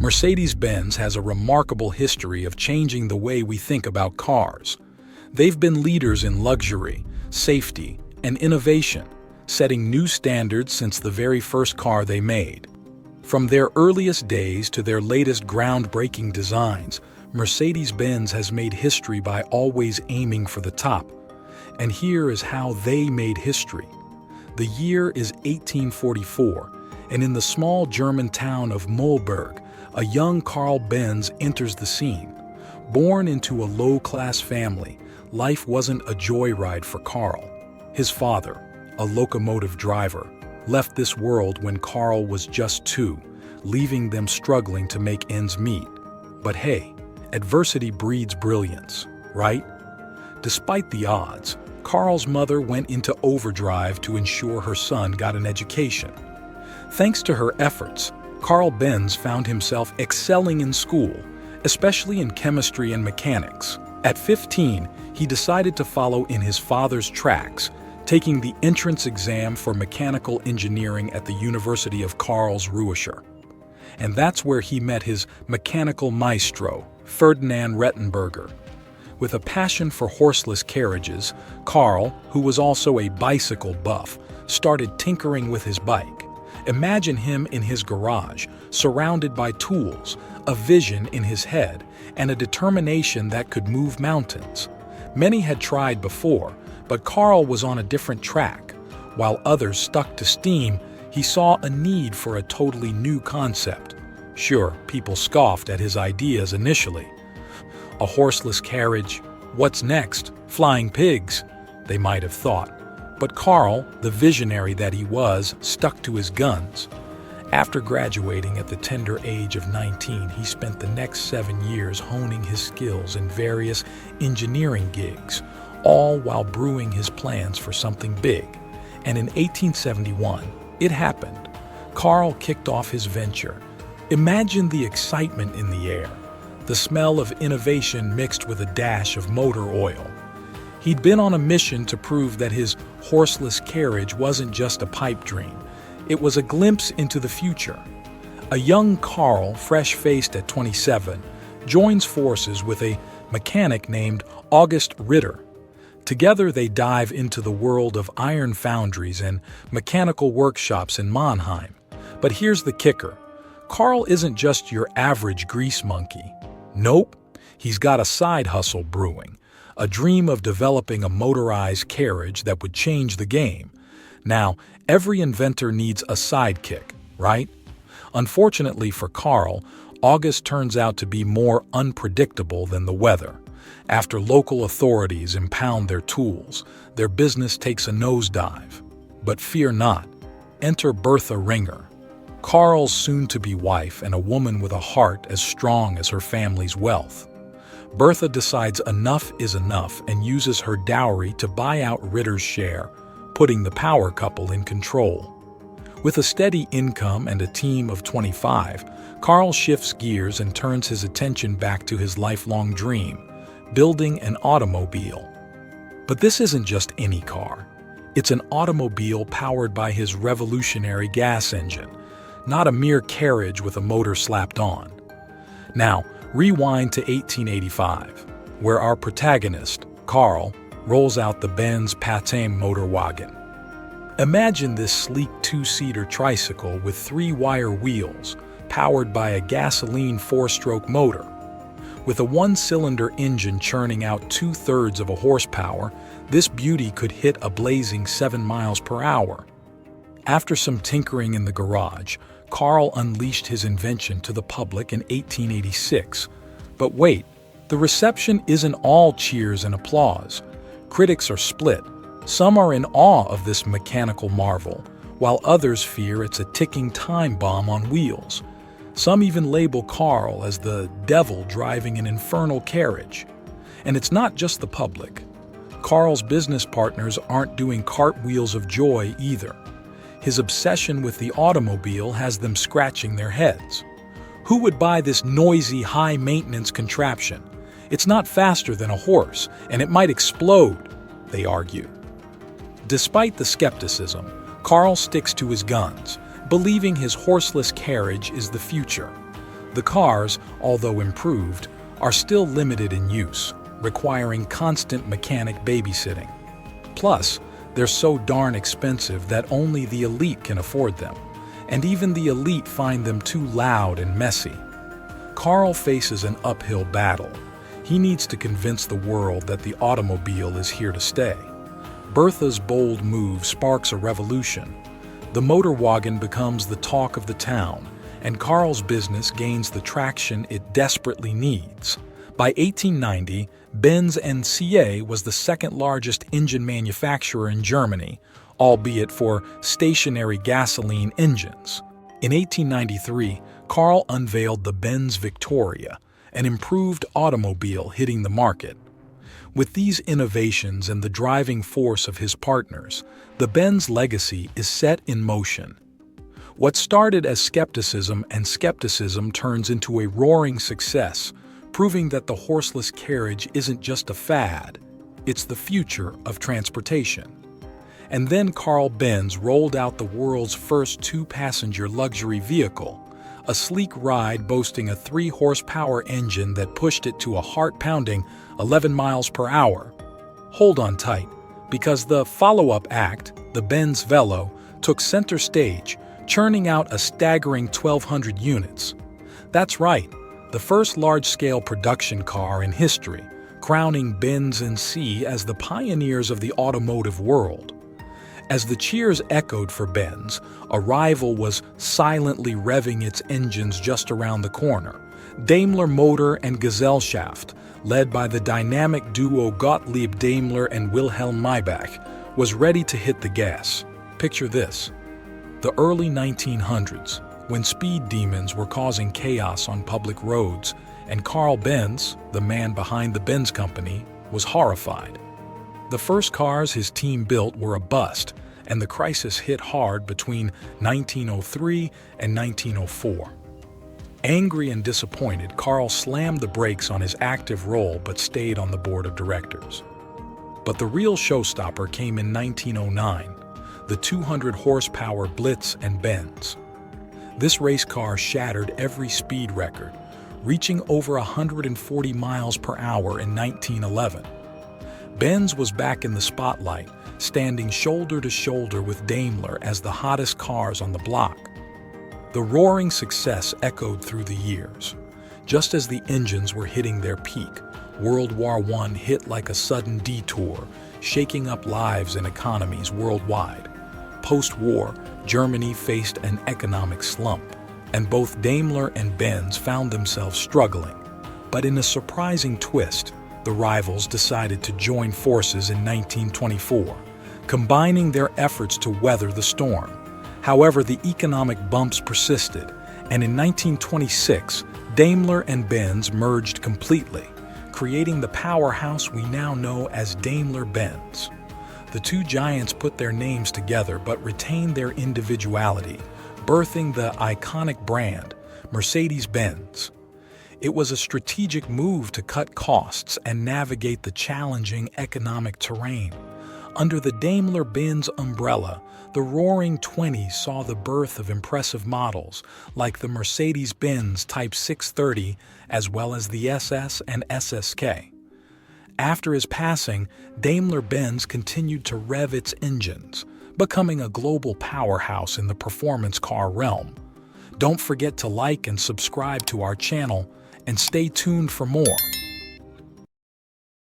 Mercedes-Benz has a remarkable history of changing the way we think about cars. They've been leaders in luxury, safety, and innovation, setting new standards since the very first car they made. From their earliest days to their latest groundbreaking designs, Mercedes-Benz has made history by always aiming for the top. And here is how they made history. The year is 1844, and in the small German town of Mühlberg, a young Karl Benz enters the scene. Born into a low-class family, life wasn't a joyride for Karl. His father, a locomotive driver, left this world when Karl was just 2, leaving them struggling to make ends meet. But hey, adversity breeds brilliance, right? Despite the odds, Karl's mother went into overdrive to ensure her son got an education. Thanks to her efforts, Karl Benz found himself excelling in school, especially in chemistry and mechanics. At 15, he decided to follow in his father's tracks, taking the entrance exam for mechanical engineering at the University of Karlsruhe. And that's where he met his mechanical maestro, Ferdinand Rettenberger. With a passion for horseless carriages, Karl, who was also a bicycle buff, started tinkering with his bike. Imagine him in his garage, surrounded by tools, a vision in his head, and a determination that could move mountains. Many had tried before, but Karl was on a different track. While others stuck to steam, he saw a need for a totally new concept. Sure, people scoffed at his ideas initially. A horseless carriage? What's next? Flying pigs? They might have thought. But Karl, the visionary that he was, stuck to his guns. After graduating at the tender age of 19, he spent the next 7 years honing his skills in various engineering gigs, all while brewing his plans for something big. And in 1871, it happened. Karl kicked off his venture. Imagine the excitement in the air, the smell of innovation mixed with a dash of motor oil. He'd been on a mission to prove that his horseless carriage wasn't just a pipe dream. It was a glimpse into the future. A young Karl, fresh-faced at 27, joins forces with a mechanic named August Ritter. Together they dive into the world of iron foundries and mechanical workshops in Mannheim. But here's the kicker. Karl isn't just your average grease monkey. Nope, he's got a side hustle brewing. A dream of developing a motorized carriage that would change the game. Now, every inventor needs a sidekick, right? Unfortunately for Karl, August turns out to be more unpredictable than the weather. After local authorities impound their tools, their business takes a nosedive. But fear not. Enter Bertha Ringer, Karl's soon-to-be wife and a woman with a heart as strong as her family's wealth. Bertha decides enough is enough and uses her dowry to buy out Ritter's share, putting the power couple in control. With a steady income and a team of 25, Karl shifts gears and turns his attention back to his lifelong dream, building an automobile. But this isn't just any car. It's an automobile powered by his revolutionary gas engine, not a mere carriage with a motor slapped on. Now, rewind to 1885, where our protagonist, Karl, rolls out the Benz Patent-Motorwagen. Imagine this sleek 2-seater tricycle with 3-wire wheels, powered by a gasoline 4-stroke motor. With a 1-cylinder engine churning out 2/3 of a horsepower, this beauty could hit a blazing 7 miles per hour. After some tinkering in the garage, Karl unleashed his invention to the public in 1886. But wait, the reception isn't all cheers and applause. Critics are split. Some are in awe of this mechanical marvel, while others fear it's a ticking time bomb on wheels. Some even label Karl as the devil driving an infernal carriage. And it's not just the public. Karl's business partners aren't doing cartwheels of joy either. His obsession with the automobile has them scratching their heads. Who would buy this noisy, high-maintenance contraption? It's not faster than a horse, and it might explode, they argue. Despite the skepticism, Karl sticks to his guns, believing his horseless carriage is the future. The cars, although improved, are still limited in use, requiring constant mechanic babysitting. Plus, they're so darn expensive that only the elite can afford them, and even the elite find them too loud and messy. Carl faces an uphill battle. He needs to convince the world that the automobile is here to stay. Bertha's bold move sparks a revolution. The motor wagon becomes the talk of the town, and Carl's business gains the traction it desperately needs. By 1890, Benz NCA was the second largest engine manufacturer in Germany, albeit for stationary gasoline engines. In 1893, Carl unveiled the Benz Victoria, an improved automobile hitting the market. With these innovations and the driving force of his partners, the Benz legacy is set in motion. What started as skepticism turns into a roaring success, proving that the horseless carriage isn't just a fad, it's the future of transportation. And then Carl Benz rolled out the world's first two-passenger luxury vehicle, a sleek ride boasting a 3-horsepower engine that pushed it to a heart-pounding 11 miles per hour. Hold on tight, because the follow-up act, the Benz Velo, took center stage, churning out a staggering 1,200 units. That's right, the first large-scale production car in history, crowning Benz NC as the pioneers of the automotive world. As the cheers echoed for Benz, a rival was silently revving its engines just around the corner. Daimler Motor and Gesellschaft, led by the dynamic duo Gottlieb Daimler and Wilhelm Maybach, was ready to hit the gas. Picture this: the early 1900s, when speed demons were causing chaos on public roads, and Karl Benz, the man behind the Benz Company, was horrified. The first cars his team built were a bust, and the crisis hit hard between 1903 and 1904. Angry and disappointed, Carl slammed the brakes on his active role but stayed on the board of directors. But the real showstopper came in 1909, the 200-horsepower Blitz and Benz. This race car shattered every speed record, reaching over 140 miles per hour in 1911. Benz was back in the spotlight, standing shoulder to shoulder with Daimler as the hottest cars on the block. The roaring success echoed through the years. Just as the engines were hitting their peak, World War I hit like a sudden detour, shaking up lives and economies worldwide. Post-war, Germany faced an economic slump, and both Daimler and Benz found themselves struggling. But in a surprising twist, the rivals decided to join forces in 1924, combining their efforts to weather the storm. However, the economic bumps persisted, and in 1926, Daimler and Benz merged completely, creating the powerhouse we now know as Daimler-Benz. The two giants put their names together but retained their individuality, birthing the iconic brand, Mercedes-Benz. It was a strategic move to cut costs and navigate the challenging economic terrain. Under the Daimler-Benz umbrella, the Roaring '20s saw the birth of impressive models like the Mercedes-Benz Type 630 as well as the SS and SSK. After his passing, Daimler-Benz continued to rev its engines, becoming a global powerhouse in the performance car realm. Don't forget to like and subscribe to our channel, and stay tuned for more.